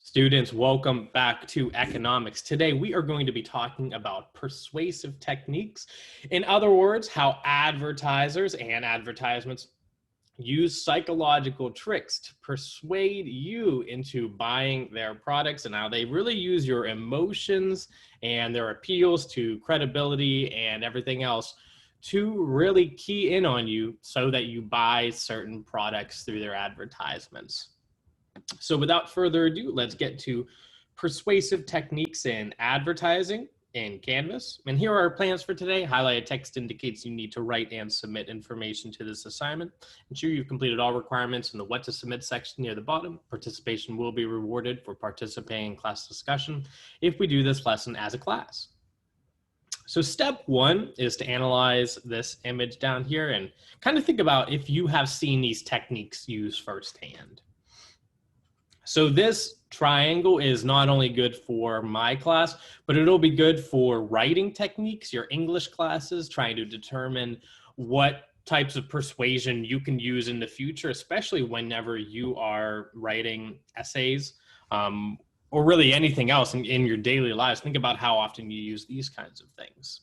Students, welcome back to economics. Today, we are going to be talking about persuasive techniques. In other words, how advertisers and advertisements use psychological tricks to persuade you into buying their products, and how they really use your emotions and their appeals to credibility and everything else to really key in on you so that you buy certain products through their advertisements. So without further ado, let's get to persuasive techniques in advertising in Canvas. And here are our plans for today. Highlighted text indicates you need to write and submit information to this assignment. Ensure you've completed all requirements in the what to submit section near the bottom. Participation will be rewarded for participating in class discussion if we do this lesson as a class. So step one is to analyze this image down here and kind of think about if you have seen these techniques used firsthand. So this triangle is not only good for my class, but it'll be good for writing techniques, your English classes, trying to determine what types of persuasion you can use in the future, especially whenever you are writing essays or really anything else in your daily lives. Think about how often you use these kinds of things.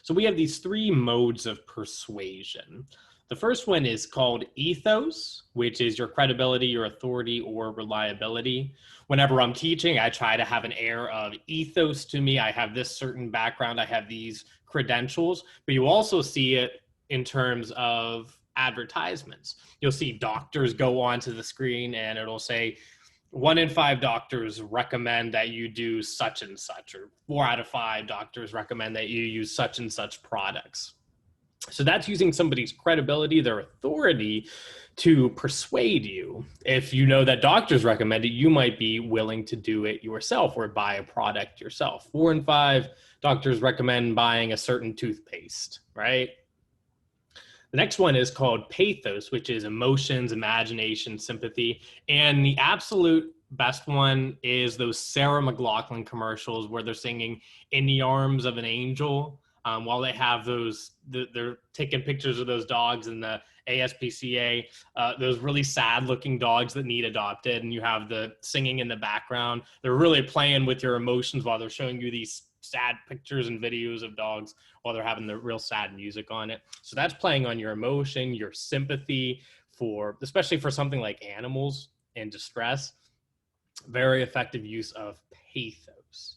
So we have these three modes of persuasion. The first one is called ethos, which is your credibility, your authority, or reliability. Whenever I'm teaching, I try to have an air of ethos to me. I have this certain background, I have these credentials, but you also see it in terms of advertisements. You'll see doctors go onto the screen and it'll say, 1 in 5 doctors recommend that you do such and such, or 4 out of 5 doctors recommend that you use such and such products. So that's using somebody's credibility, their authority, to persuade you. If you know that doctors recommend it, you might be willing to do it yourself or buy a product yourself. 4 in 5 doctors recommend buying a certain toothpaste, right? The next one is called pathos, which is emotions, imagination, sympathy. And the absolute best one is those Sarah McLachlan commercials where they're singing "In the Arms of an Angel." While they have those, they're taking pictures of those dogs in the ASPCA, those really sad looking dogs that need adopted, and you have the singing in the background. They're really playing with your emotions while they're showing you these sad pictures and videos of dogs while they're having the real sad music on it. So that's playing on your emotion, your sympathy for, especially for something like animals in distress. Very effective use of pathos.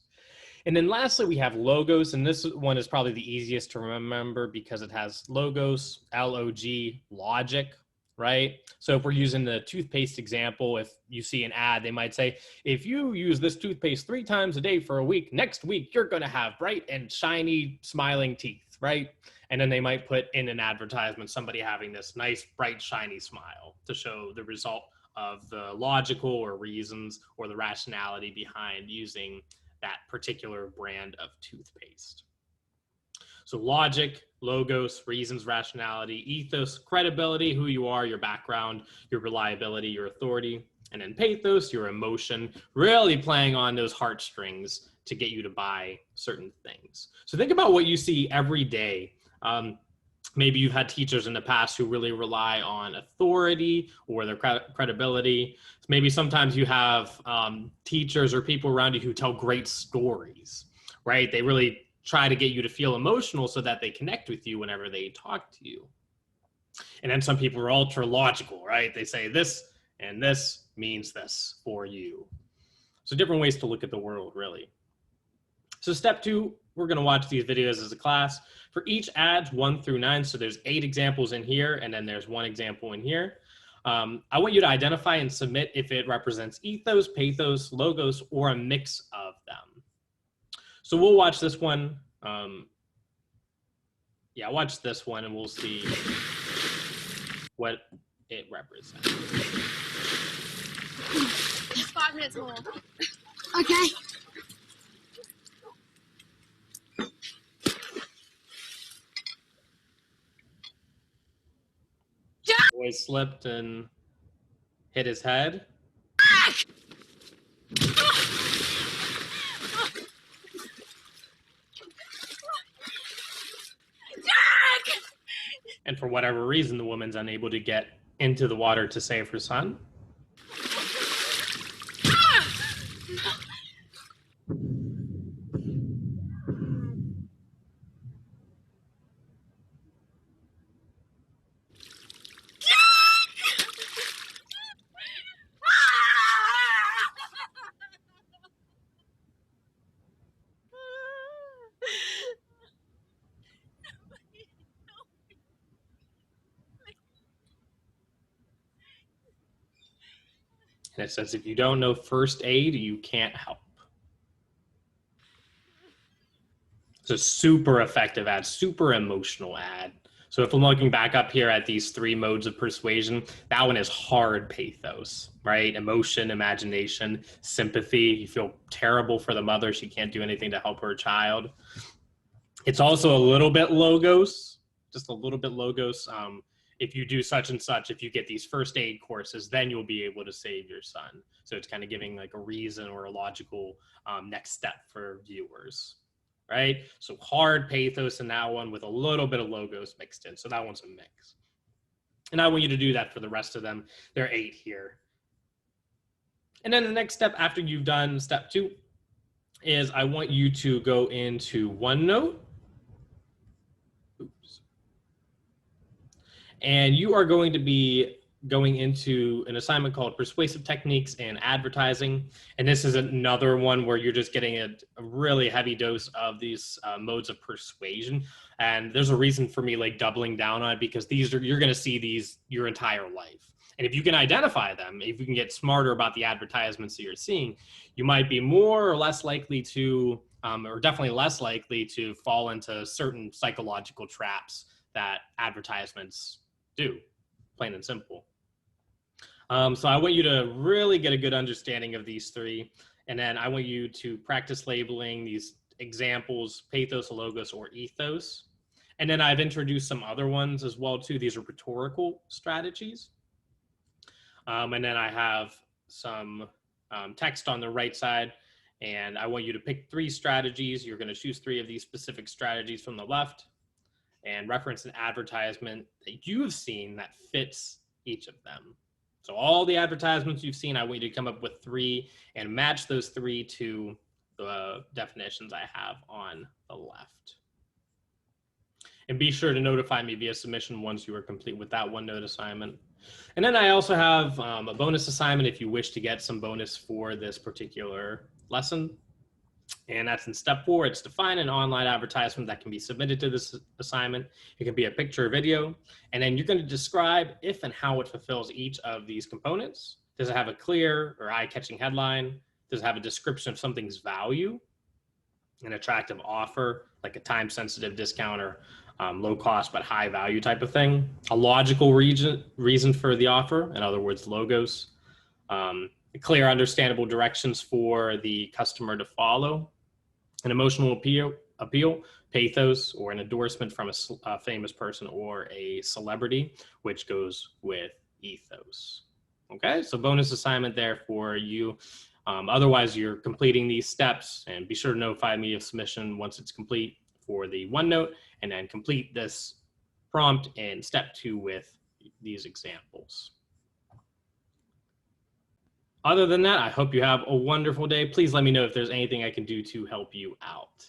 And then lastly, we have logos, and this one is probably the easiest to remember because it has logos, L-O-G, logic, right? So if we're using the toothpaste example, if you see an ad, they might say, if you use this toothpaste 3 times a day for a week, next week, you're going to have bright and shiny smiling teeth, right? And then they might put in an advertisement, somebody having this nice, bright, shiny smile to show the result of the logical or reasons or the rationality behind using that particular brand of toothpaste. So logic, logos, reasons, rationality, ethos, credibility, who you are, your background, your reliability, your authority, and then pathos, your emotion, really playing on those heartstrings to get you to buy certain things. So think about what you see every day. Maybe you've had teachers in the past who really rely on authority or their credibility. Maybe sometimes you have teachers or people around you who tell great stories, right? They really try to get you to feel emotional so that they connect with you whenever they talk to you. And then some people are ultra logical, right? They say this and this means this for you. So different ways to look at the world, really. So step 2, we're going to watch these videos as a class. For each ads 1 through 9, so there's 8 examples in here, and then there's 1 example in here. I want you to identify and submit if it represents ethos, pathos, logos, or a mix of them. So we'll watch this one. Yeah, watch this one, and we'll see what it represents. It's 5 minutes more. Okay. Boy slipped and hit his head. And for whatever reason, the woman's unable to get into the water to save her son. And it says, if you don't know first aid, you can't help. It's a super effective ad, super emotional ad. So if I'm looking back up here at these 3 modes of persuasion, that one is hard pathos, right? Emotion, imagination, sympathy. You feel terrible for the mother. She can't do anything to help her child. It's also a little bit logos, just a little bit logos. If you do such and such, if you get these first aid courses, then you'll be able to save your son. So it's kind of giving like a reason or a logical next step for viewers, right? So hard pathos in that one with a little bit of logos mixed in. So that one's a mix. And I want you to do that for the rest of them. There are 8 here. And then the next step after you've done step 2 is I want you to go into OneNote. Oops. And you are going to be going into an assignment called Persuasive Techniques in Advertising. And this is another one where you're just getting a really heavy dose of these modes of persuasion. And there's a reason for me like doubling down on it, because you're going to see these your entire life. And if you can identify them, if you can get smarter about the advertisements that you're seeing, you might be more or less likely to, or definitely less likely to fall into certain psychological traps that advertisements do, plain and simple. So I want you to really get a good understanding of these 3. And then I want you to practice labeling these examples, pathos, logos, or ethos. And then I've introduced some other ones as well too. These are rhetorical strategies. And then I have some text on the right side. And I want you to pick 3 strategies. You're going to choose 3 of these specific strategies from the left and reference an advertisement that you've seen that fits each of them. So all the advertisements you've seen, I want you to come up with 3 and match those 3 to the definitions I have on the left. And be sure to notify me via submission once you are complete with that OneNote assignment. And then I also have a bonus assignment if you wish to get some bonus for this particular lesson. And that's in step 4. It's define an online advertisement that can be submitted to this assignment. It can be a picture or video. And then you're going to describe if and how it fulfills each of these components. Does it have a clear or eye-catching headline? Does it have a description of something's value? An attractive offer, like a time-sensitive discount or low cost but high value type of thing? A logical reason for the offer, in other words, logos. Clear, understandable directions for the customer to follow, an emotional appeal, pathos, or an endorsement from a famous person or a celebrity, which goes with ethos. Okay, so bonus assignment there for you. Otherwise, you're completing these steps, and be sure to notify me of submission once it's complete for the OneNote, and then complete this prompt in step 2 with these examples. Other than that, I hope you have a wonderful day. Please let me know if there's anything I can do to help you out.